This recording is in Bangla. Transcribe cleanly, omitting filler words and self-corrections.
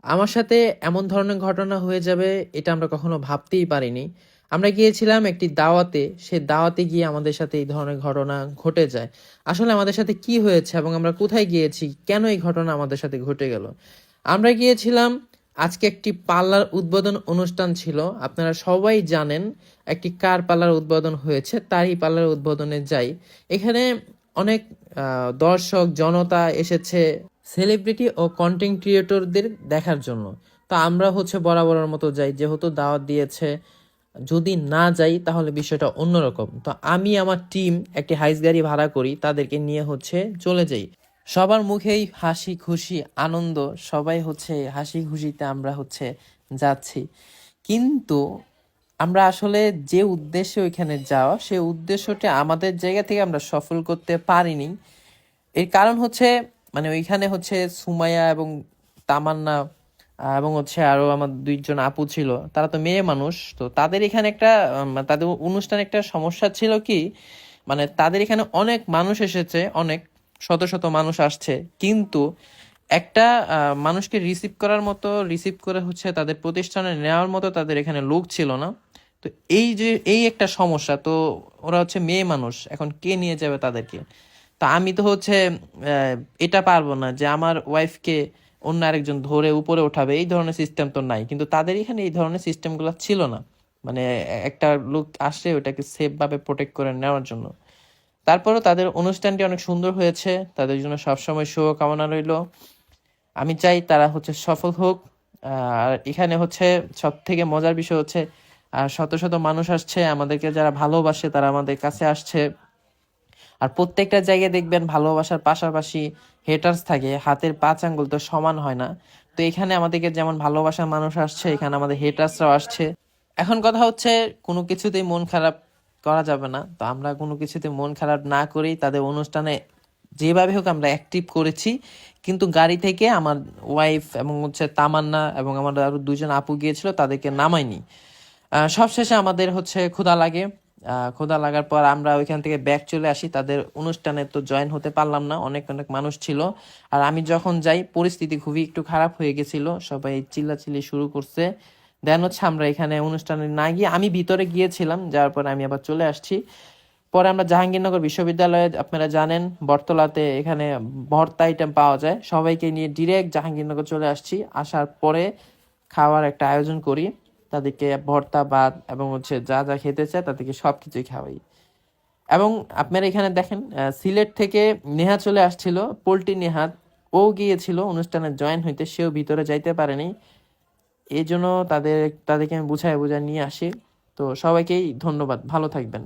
আমার সাথে এমন ধরনের ঘটনা হয়ে যাবে এটা আমরা কখনো ভাবতেই পারিনি। আমরা গিয়েছিলাম একটি দাওয়াতে, সে দাওয়াতে গিয়ে আমাদের সাথে এই ধরনের ঘটনা ঘটে যায়। আসলে আমাদের সাথে কি হয়েছে এবং আমরা কোথায় গিয়েছি, কেন এই ঘটনা আমাদের সাথে ঘটে গেল? আমরা গিয়েছিলাম, আজকে একটি পার্লার উদ্বোধন অনুষ্ঠান ছিল। আপনারা সবাই জানেন একটি কার পার্লার উদ্বোধন হয়েছে, তারই পার্লার উদ্বোধনে যাই। এখানে অনেক দর্শক জনতা এসেছে সেলিব্রিটি ও কন্টেন্ট ক্রিয়েটরদের দেখার জন্য। তো আমরা বরাবরের মতো যাই, যেহেতু দাওয়াত দিয়েছে। যদি না যাই তাহলে বিষয়টা অন্যরকম। তো আমি আমার টিম একটি হাইস গাড়ি ভাড়া করি, তাদেরকে নিয়ে চলে যাই। সবার মুখেই হাসি খুশি আনন্দ, সবাই হাসি খুশিতে আমরা যাচ্ছি। কিন্তু আমরা আসলে যে উদ্দেশ্যে ওইখানে যাওয়া, সেই উদ্দেশ্যটা আমাদের জায়গা থেকে আমরা সফল করতে পারিনি। এর কারণ মানে ওইখানে সুমাইয়া এবং তামান্না এবং আরো আমার দুইজন আপু ছিল, তারা তো মেয়ে মানুষ। তো তাদের এখানে তাদের অনুষ্ঠানে একটা সমস্যা ছিল কি, মানে তাদের এখানে অনেক মানুষ এসেছে, অনেক শত শত মানুষ আসছে, কিন্তু একটা মানুষকে রিসিভ করে তাদের প্রতিষ্ঠানে নেওয়ার মতো তাদের এখানে লোক ছিল না। তো এই একটা সমস্যা। তো ওরা মেয়ে মানুষ, এখন কে নিয়ে যাবে তাদেরকে? তা আমি তো এটা পারবো না যে আমার ওয়াইফকে অন্য আরেকজন ধরে উপরে উঠাবে, এই ধরনের সিস্টেম তো নাই। কিন্তু তাদের এখানে এই ধরনের সিস্টেমগুলো ছিল না। মানে একটা লোক আসে ওটাকে সেফ ভাবে প্রোটেক্ট করে নেওয়ার জন্য। তারপরও তাদের অনুষ্ঠানটি অনেক সুন্দর হয়েছে, তাদের জন্য সবসময় শুভ কামনা রইল। আমি চাই তারা সফল হোক। আর এখানে সব থেকে মজার বিষয় শত শত মানুষ আসছে, আমাদেরকে যারা ভালোবাসে তারা আমাদের কাছে আসছে। আর প্রত্যেকটা জায়গায় দেখবেন ভালোবাসার পাশাপাশি হেটার্স থাকে, হাতের পাঁচ আঙ্গুল তো সমান হয় না। তো এখানে আমাদেরকে যেমন ভালোবাসার মানুষ আসছে, এখানে আমাদের হেটার্সরাও আসছে। এখন কথা কোনো কিছুতেই মন খারাপ করা যাবে না। তো আমরা কোনো কিছুতে মন খারাপ না করেই তাদের অনুষ্ঠানে যেভাবে হোক আমরা অ্যাক্টিভ করেছি। কিন্তু গাড়ি থেকে আমার ওয়াইফ এবং তামান্না এবং আমার আরো দুইজন আপু গিয়েছিল, তাদেরকে নামাইনি। সবশেষে আমাদের ক্ষুধা লাগে। ক্ষুধা লাগার পর আমরা ওইখান থেকে ব্যাক চলে আসি। তাদের অনুষ্ঠানে তো জয়েন হতে পারলাম না, অনেক অনেক মানুষ ছিল। আর আমি যখন যাই পরিস্থিতি খুবই একটু খারাপ হয়ে গেছিল, সবাই চিল্লাচিল্লি শুরু করছে। দেন আমরা এখানে অনুষ্ঠানে না গিয়ে আমি ভিতরে গিয়েছিলাম, যাওয়ার পর আমি আবার চলে আসছি। পরে আমরা জাহাঙ্গীরনগর বিশ্ববিদ্যালয়ে, আপনারা জানেন বটতলাতে এখানে ভর্তা আইটেম পাওয়া যায়, সবাইকে নিয়ে ডিরেক্ট জাহাঙ্গীরনগর চলে আসছি। আসার পরে খাওয়ার একটা আয়োজন করি, তাদেরকে ভর্তা ভাত এবং যা যা খেতে চায় তাদেরকে সবকিছুই খাওয়াই। এবং আপনারা এখানে দেখেন সিলেট থেকে নেহা চলে আসছিল, পোল্ট্রি নেহাত। ও গিয়েছিল অনুষ্ঠানে জয়েন হইতে, সেও ভিতরে যাইতে পারেনি। এই জন্য তাদেরকে আমি বুঝায় নিয়ে আসি। তো সবাইকেই ধন্যবাদ, ভালো থাকবেন।